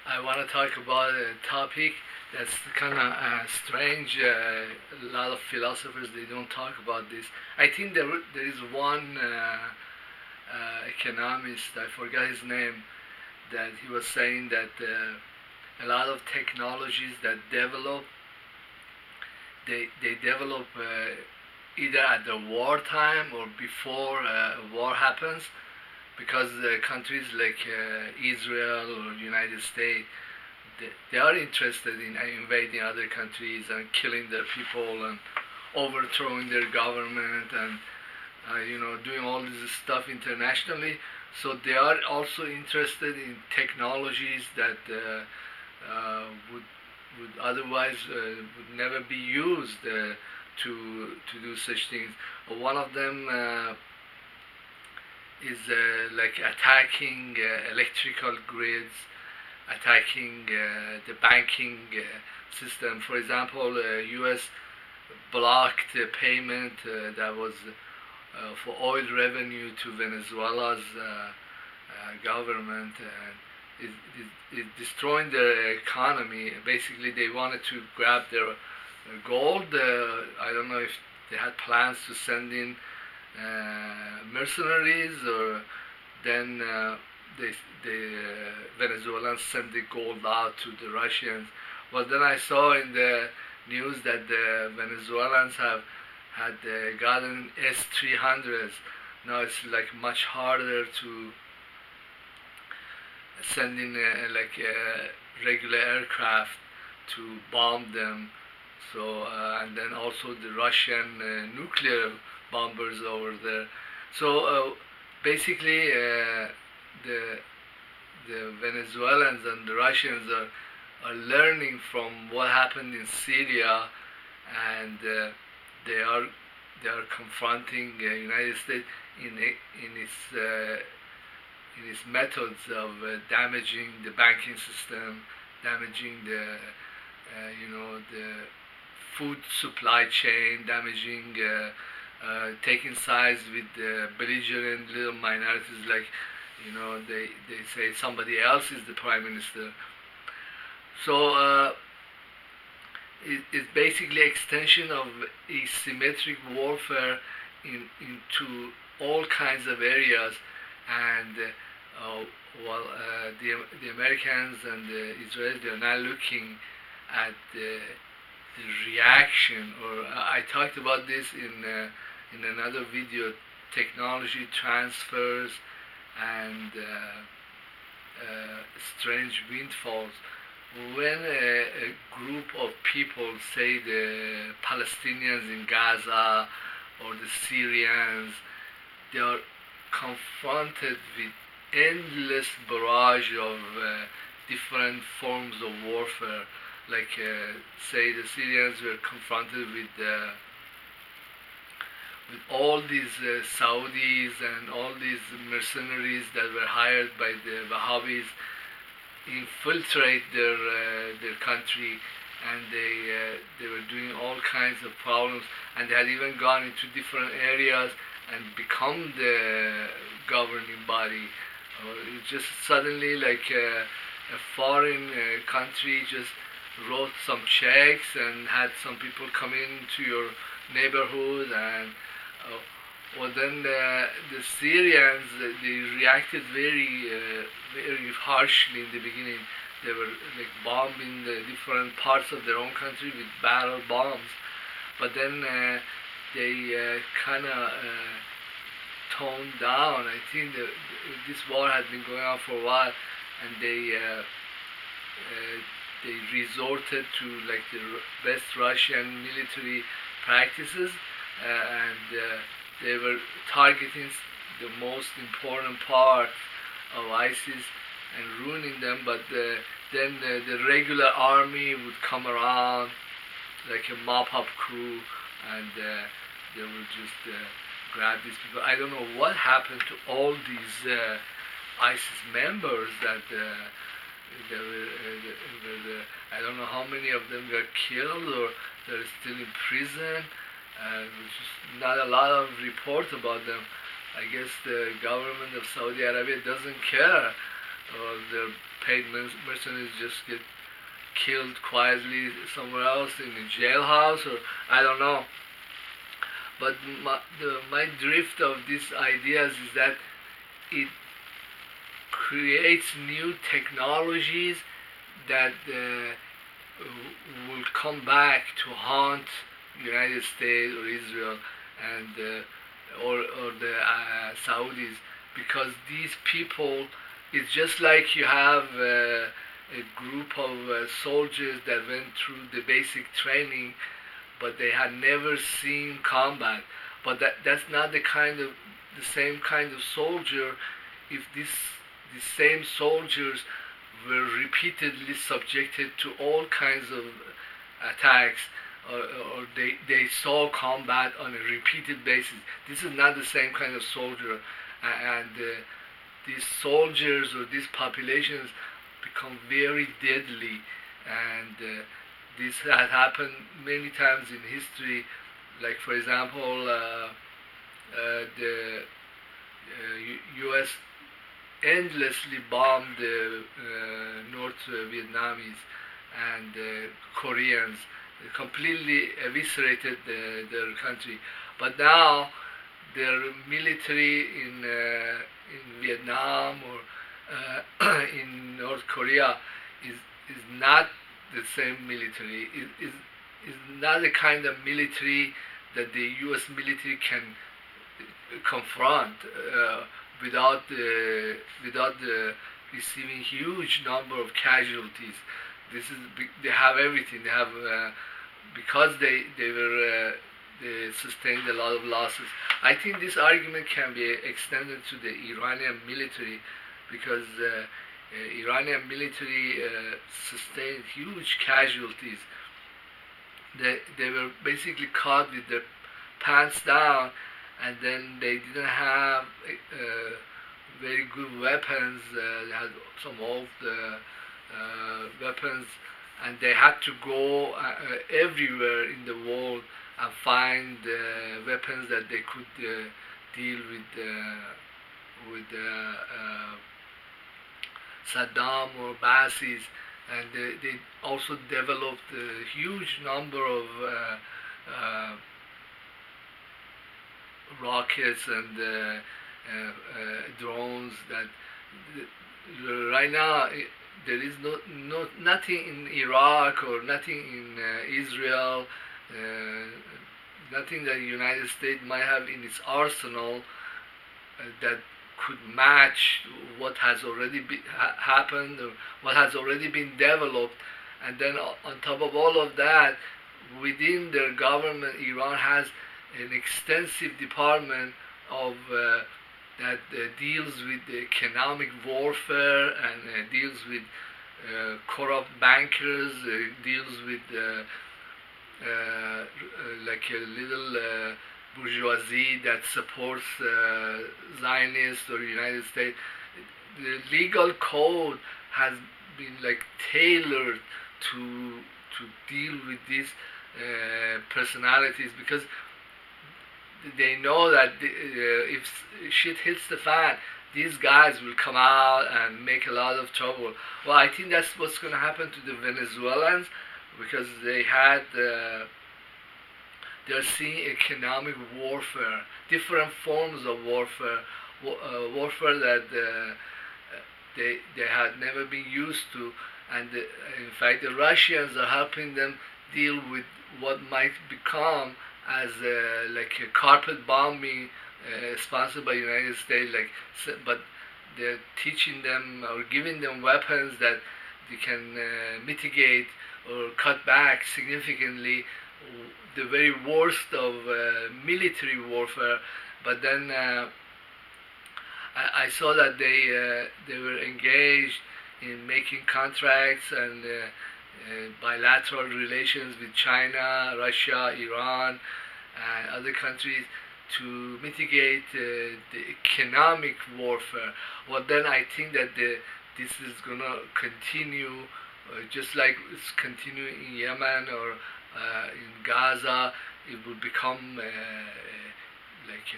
I want to talk about a topic that's kind of strange. A lot of philosophers they don't talk about this. I think there is one economist, I forgot his name, that he was saying that a lot of technologies that develop, they develop either at the wartime or before a war happens, because countries like Israel or United States, they are interested in invading other countries and killing their people and overthrowing their government and doing all this stuff internationally. So they are also interested in technologies that would otherwise would never be used to do such things. One of them is like attacking electrical grids, attacking the banking system. For example, U.S. blocked the payment that was for oil revenue to Venezuela's government. It destroying their economy. Basically, they wanted to grab their gold. I don't know if they had plans to send in mercenaries, or then the Venezuelans sent the gold out to the Russians. Well, then I saw in the news that the Venezuelans had gotten S-300s. Now it's like much harder to send in regular aircraft to bomb them. So and then also the Russian nuclear bombers over there. So basically, the Venezuelans and the Russians are learning from what happened in Syria, and they are confronting the United States in its methods of damaging the banking system, damaging the food supply chain, damaging, taking sides with the belligerent little minorities, like they say somebody else is the prime minister. So it's basically extension of asymmetric warfare into all kinds of areas, and the Americans and the Israelis, they are now looking at the reaction, or I talked about this in another video, technology transfers and strange windfalls. When a group of people, say the Palestinians in Gaza or the Syrians, they are confronted with endless barrage of different forms of warfare. Like say the Syrians were confronted with all these Saudis and all these mercenaries that were hired by the Wahhabis, infiltrate their country, and they were doing all kinds of problems, and they had even gone into different areas and become the governing body. It just suddenly, like a foreign country just wrote some checks and had some people come into your neighborhood, and well, then the Syrians, they reacted very harshly in the beginning. They were like bombing the different parts of their own country with barrel bombs, but then they kind of toned down. I think this war had been going on for a while, and they resorted to like the West Russian military practices, and they were targeting the most important part of ISIS and ruining them. But then the regular army would come around like a mop-up crew, and they would just grab these people. I don't know what happened to all these ISIS members that I don't know how many of them got killed or they're still in prison. There's just not a lot of report about them. I guess the government of Saudi Arabia doesn't care or their paid mercenaries just get killed quietly somewhere else in a jailhouse, or I don't know. But my drift of these ideas is that it creates new technologies that will come back to haunt United States or Israel and or the Saudis, because these people, it's just like you have a group of soldiers that went through the basic training, but they had never seen combat. But that's not the same kind of soldier if these same soldiers were repeatedly subjected to all kinds of attacks, or they saw combat on a repeated basis. This is not the same kind of soldier, and these soldiers or these populations become very deadly, and this has happened many times in history. Like, for example, the U.S. endlessly bombed the North Vietnamese and Koreans, completely eviscerated their country. But now their military in Vietnam or in North Korea is not the same military. Is not the kind of military that the U.S. military can confront without receiving huge number of casualties. This is they have everything. They have because they were they sustained a lot of losses. I think this argument can be extended to the Iranian military, because Iranian military sustained huge casualties. They were basically caught with their pants down, and then they didn't have very good weapons. They had some old weapons, and they had to go everywhere in the world and find weapons that they could deal with Saddam or Ba'athis. And they also developed a huge number of rockets and drones that right now there is nothing in Iraq or nothing in Israel, nothing that the United States might have in its arsenal that could match what has already happened or what has already been developed. And then on top of all of that, within their government, Iran has an extensive department of that deals with economic warfare and deals with corrupt bankers, deals with like a little bourgeoisie that supports Zionists or United States. The legal code has been like tailored to deal with these personalities, because they know that if shit hits the fan, these guys will come out and make a lot of trouble. Well, I think that's what's going to happen to the Venezuelans, because they had they're seeing economic warfare, different forms of warfare, warfare that they had never been used to, and in fact the Russians are helping them deal with what might become as like a carpet bombing sponsored by the United States, but they're teaching them or giving them weapons that they can mitigate or cut back significantly the very worst of military warfare. But then I saw that they were engaged in making contracts and bilateral relations with China, Russia, Iran, and other countries to mitigate the economic warfare. Well, then I think that this is going to continue, just like it's continuing in Yemen or in Gaza. It will become like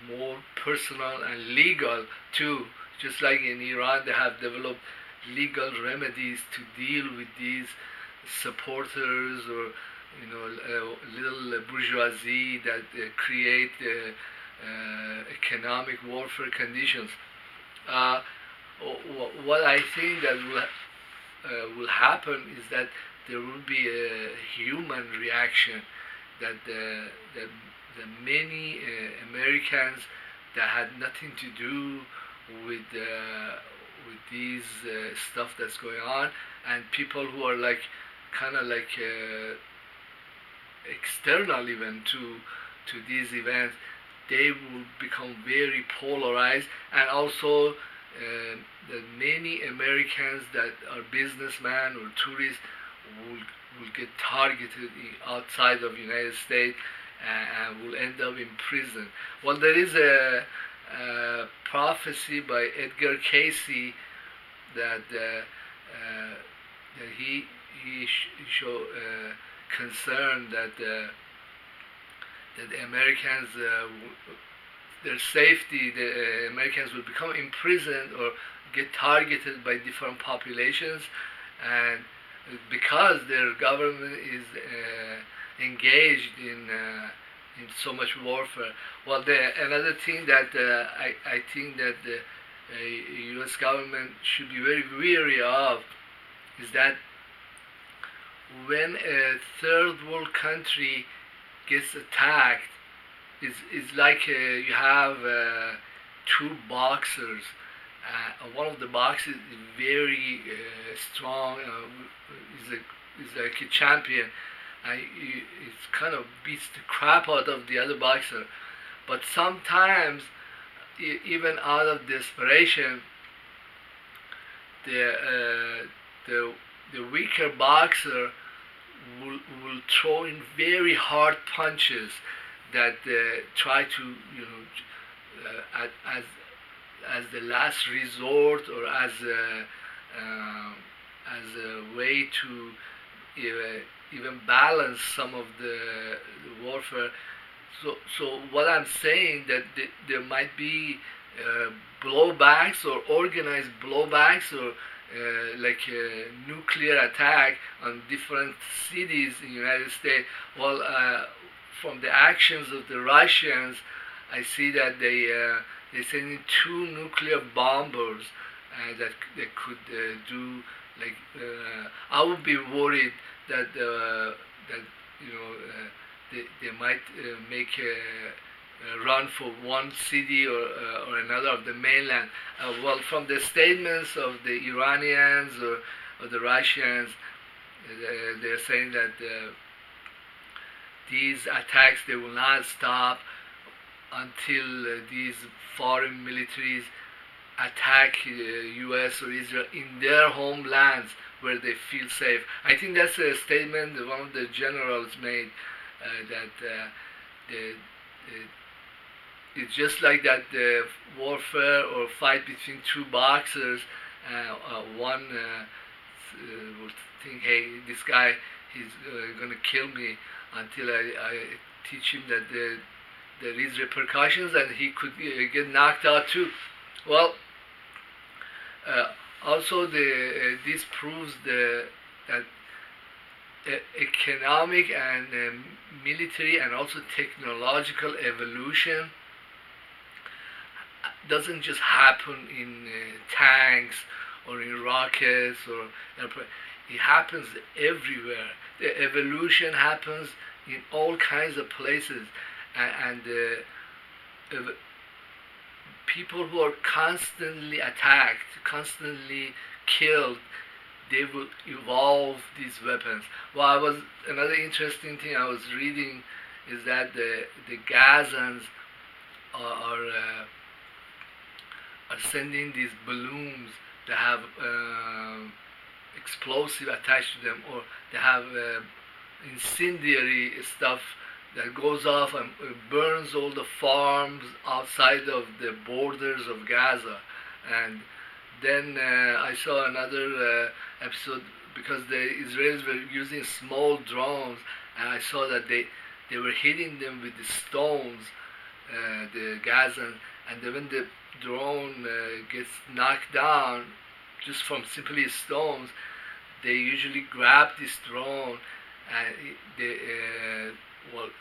more personal and legal too, just like in Iran, they have developed legal remedies to deal with these supporters or little bourgeoisie that create economic warfare conditions. Uh, what I think that will happen is that there will be a human reaction that the many Americans that had nothing to do with these stuff that's going on, and people who are like kind of like external even to these events, they will become very polarized, and also that many Americans that are businessmen or tourists will get targeted outside of the United States and will end up in prison. Well, there is a prophecy by Edgar Casey that that he showed concern that that the Americans their safety, the Americans will become imprisoned or get targeted by different populations, and because their government is engaged in so much warfare. Well, another thing that I think that the U.S. government should be very wary of is that when a third world country gets attacked, it's like you have two boxers. One of the boxers is very strong. Is like a champion. It's kind of beats the crap out of the other boxer. But sometimes, even out of desperation, the weaker boxer will throw in very hard punches that try to as the last resort or as a way to even balance some of the warfare. So what I'm saying that there might be blowbacks or organized blowbacks or like a nuclear attack on different cities in the United States. Well, from the actions of the Russians, I see that they send in two nuclear bombers that they could do. Like I would be worried that they might make a run for one city or another of the mainland. Well, from the statements of the Iranians or the Russians, they're saying that these attacks, they will not stop until these foreign militaries attack U.S. or Israel in their homelands where they feel safe. I think that's a statement that one of the generals made, that it's just like that the warfare or fight between two boxers. One would think, hey, this guy, he's going to kill me until I teach him that there is repercussions and he could get knocked out too. Well, also this proves that economic and military and also technological evolution doesn't just happen in tanks or in rockets or airplanes. It happens everywhere. The evolution happens in all kinds of places, and people who are constantly attacked, constantly killed, they will evolve these weapons. Well, another interesting thing I was reading is that the Gazans are sending these balloons that have explosive attached to them, or they have incendiary stuff that goes off and burns all the farms outside of the borders of Gaza. And then I saw another episode, because the Israelis were using small drones, and I saw that they were hitting them with the stones, the Gazans, and then when the drone gets knocked down just from simply stones, they usually grab this drone, and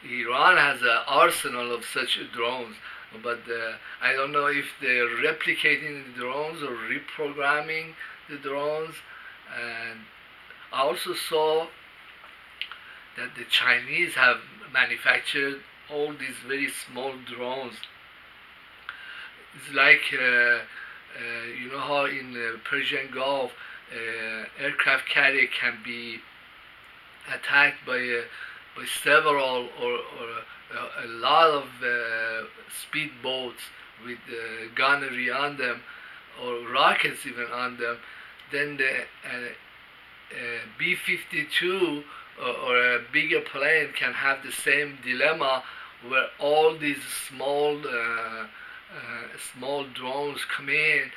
Iran has an arsenal of such drones, but I don't know if they're replicating the drones or reprogramming the drones. And I also saw that the Chinese have manufactured all these very small drones. It's like you know how in the Persian Gulf aircraft carrier can be attacked by several or a lot of speedboats with gunnery on them, or rockets even on them. Then the B-52 or a bigger plane can have the same dilemma, where all these small drones come in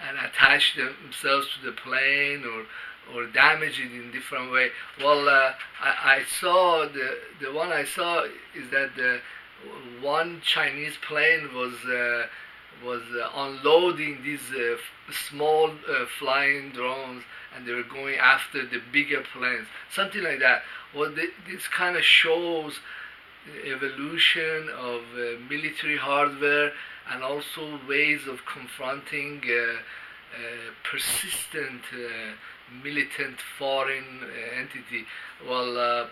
and attach themselves to the plane, or damage it in different way. Well, I saw the one I saw is that the one Chinese plane was unloading these small flying drones, and they were going after the bigger planes, something like that. Well, this kind of shows the evolution of military hardware, and also ways of confronting persistent militant foreign entity. Well,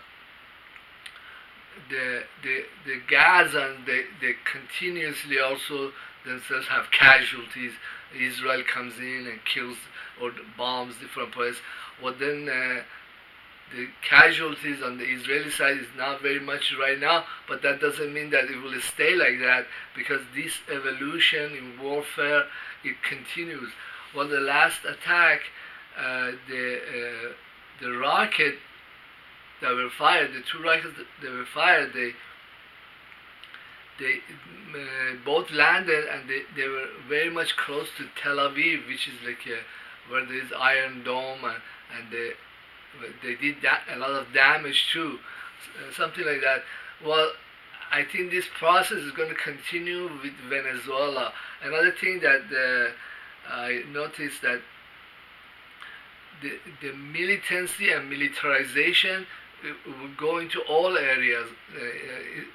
the Gaza, they continuously also themselves have casualties. Israel comes in and kills or bombs different places. Well, then the casualties on the Israeli side is not very much right now, but that doesn't mean that it will stay like that, because this evolution in warfare, it continues. Well, the last attack, the rocket that were fired, the two rockets that were fired, they both landed, and they were very much close to Tel Aviv, which is like where there is Iron Dome, and they did a lot of damage too, something like that. Well, I think this process is going to continue with Venezuela. Another thing that I noticed, that the militancy and militarization will go into all areas,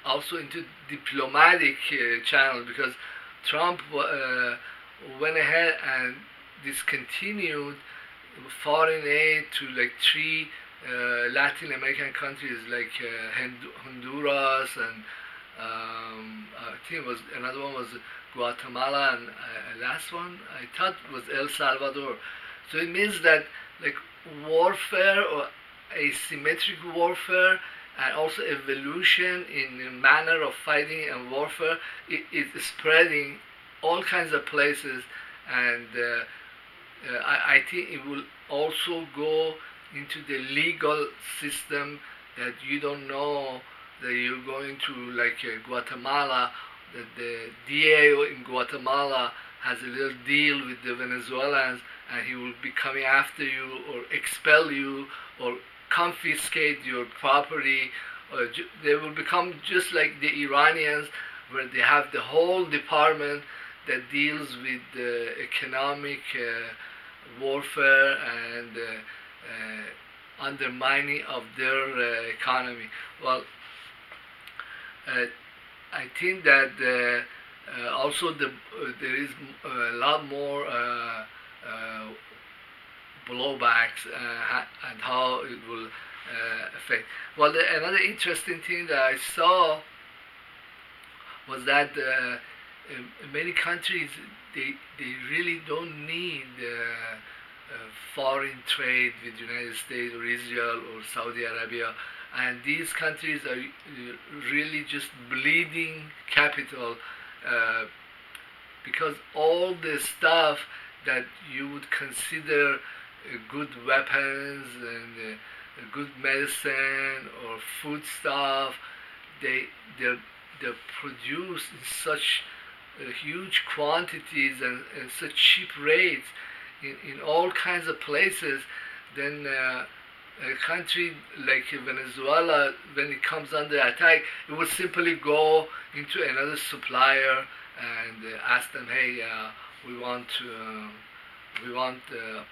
also into diplomatic channels, because Trump went ahead and discontinued foreign aid to like 3 Latin American countries, like Honduras, and I think it was another one was Guatemala, and last one I thought was El Salvador. So it means that like warfare, or asymmetric warfare, and also evolution in the manner of fighting and warfare, it is spreading all kinds of places. And I think it will also go into the legal system, that you don't know that you're going to, like Guatemala, that the DA in Guatemala has a little deal with the Venezuelans, and he will be coming after you, or expel you, or confiscate your property. Or they will become just like the Iranians, where they have the whole department that deals with the economic warfare and undermining of their economy. Well, I think that also there is a lot more blowbacks and how it will affect. Well, another interesting thing that I saw was that many countries, they really don't need foreign trade with the United States or Israel or Saudi Arabia, and these countries are really just bleeding capital, because all the stuff that you would consider good weapons and good medicine or food stuff, they're produced in such huge quantities and such cheap rates in all kinds of places. Then a country like Venezuela, when it comes under attack, it will simply go into another supplier and ask them, hey, we want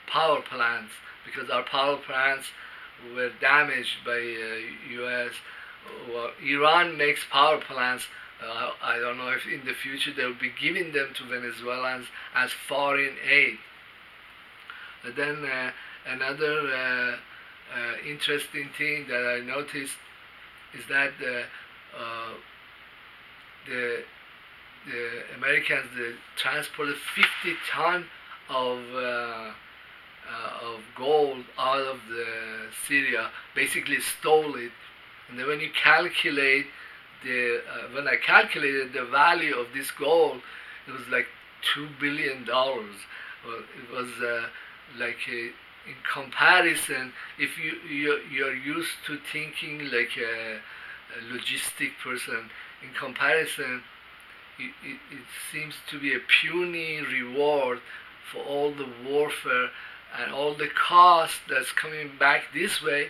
power plants because our power plants were damaged by U.S. Well, Iran makes power plants. I don't know if in the future they'll be giving them to Venezuelans as foreign aid. And then another interesting thing that I noticed is that the Americans transported 50 tons of gold out of Syria, basically stole it. And then when you calculate when I calculated the value of this gold, it was like $2 billion. Well, it was in comparison, if you're used to thinking like a logistic person, in comparison, it seems to be a puny reward for all the warfare and all the cost that's coming back this way,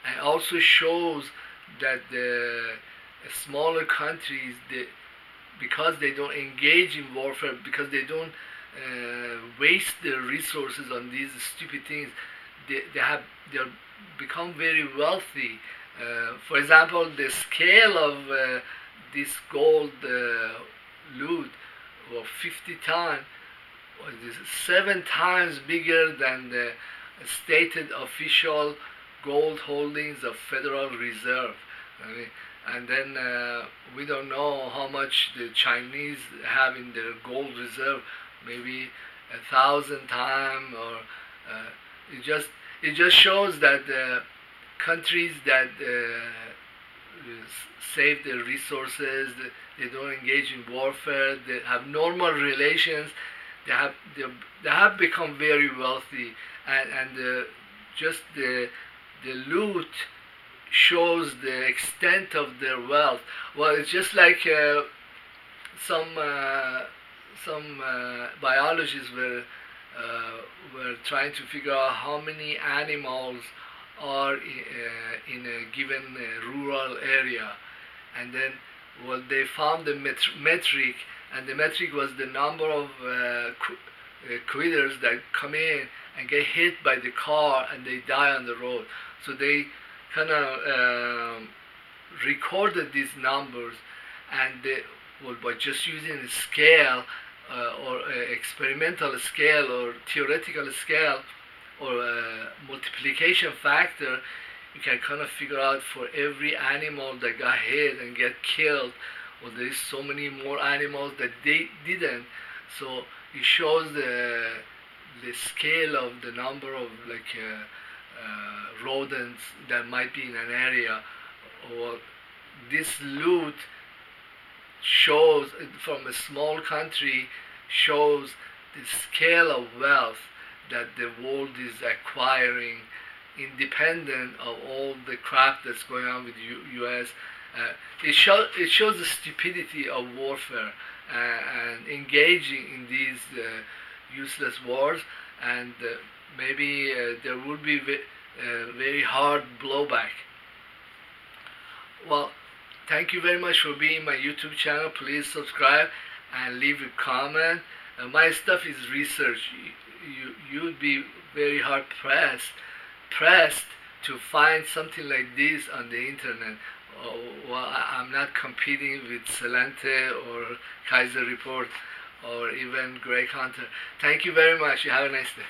and also shows that the smaller countries, because they don't engage in warfare, because they don't waste their resources on these stupid things, they're become very wealthy. For example, the scale of this gold loot, or 50 tons, was 7 times bigger than the stated official gold holdings of Federal Reserve. I mean, and then we don't know how much the Chinese have in their gold reserve, maybe 1,000 times, or it just shows that countries that save their resources, they don't engage in warfare, they have normal relations, they have become very wealthy, and just the loot shows the extent of their wealth. Well, it's just like some biologists were trying to figure out how many animals are in a given rural area, and then, well, they found the metric, and the metric was the number of quitters that come in and get hit by the car and they die on the road. So they kind of recorded these numbers, and by just using a scale or experimental scale or theoretical scale or a multiplication factor, you can kind of figure out for every animal that got hit and get killed, well, there's so many more animals that they didn't. So it shows the scale of the number of rodents that might be in an area. Or this loot shows, from a small country, shows the scale of wealth that the world is acquiring, independent of all the crap that's going on with U.S. It shows the stupidity of warfare and engaging in these useless wars, and maybe there will be very hard blowback. Well, thank you very much for being my YouTube channel. Please subscribe and leave a comment. My stuff is research. You'd be very hard pressed to find something like this on the internet. Well, I'm not competing with Celente or Kaiser Report or even Greg Hunter. Thank you very much. You have a nice day.